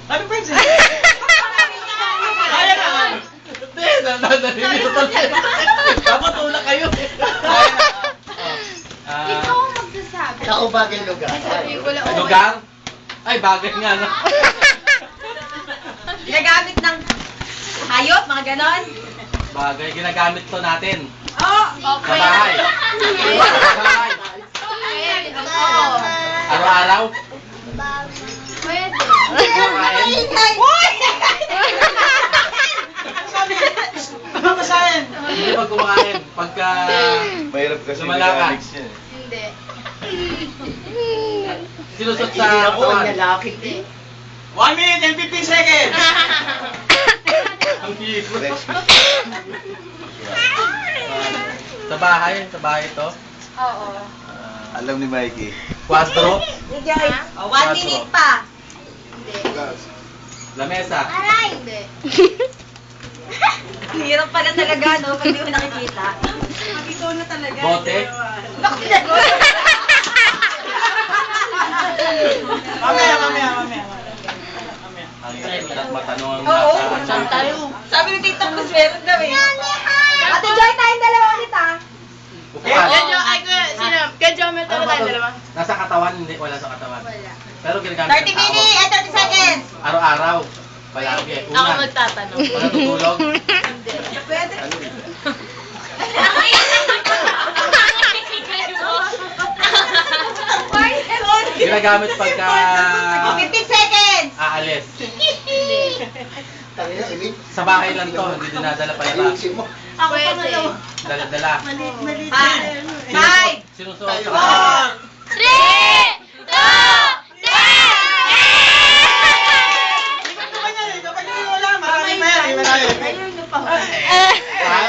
Ano pa yun? Kaya na! Hindi, naninimutan kayo. Dapat tulak kayo. Ikaw ang magsasabi. Ako bagay lugar. Sabi ko lang, Lugar? Ay, bagay nga na. Ginagamit ng hayop, mga ganon. Bagay, ginagamit to natin. Oh, Sa bahay. Sa bahay. Oo. Araw-araw. Pwede. Kumakain. Ano ba sa'yo? Hindi pag kumakain. Pagka Mahirap kasi lumalakad. mechanics yan. Hindi. Sinusot Hindi sa ako ang katawan. lalaki. 1 minute and 15 seconds! Ang hirap. Next. Sa bahay to. Oo. Alam ni Mikey. 4. Oh, 1 minute pa. Hindi. Lamesa. Hindi. Hirap pala talaga, no? Pag di mo nakikita. Ikaw na talaga. Bote. Mamaya. Ang hirap matanong ang Oo, nasa- tayo. Sabi ni Tito, mas meron daw eh. Ate Joy, tayong dalawa ulit ah. Upuan. Kaya geometry ba tayo dalawa? Nasa katawan, hindi. Wala sa katawan. Wala. Pero ginagamit 30 ng tao. minutes and 30 seconds. Araw-araw. Palagi. Ako Una. magtatanong. Pag natutulog. Hindi. Pwede. Ginagamit pagka Oh, 15 seconds. aalis. Tangina, ini. Sa bahay lang to, hindi dinadala pa labas. Ayusin mo. Pwede. Dala-dala. 5, Sinusuot Tayo. sa bahay. 3, 2, 1! Ayun, pa. Ah,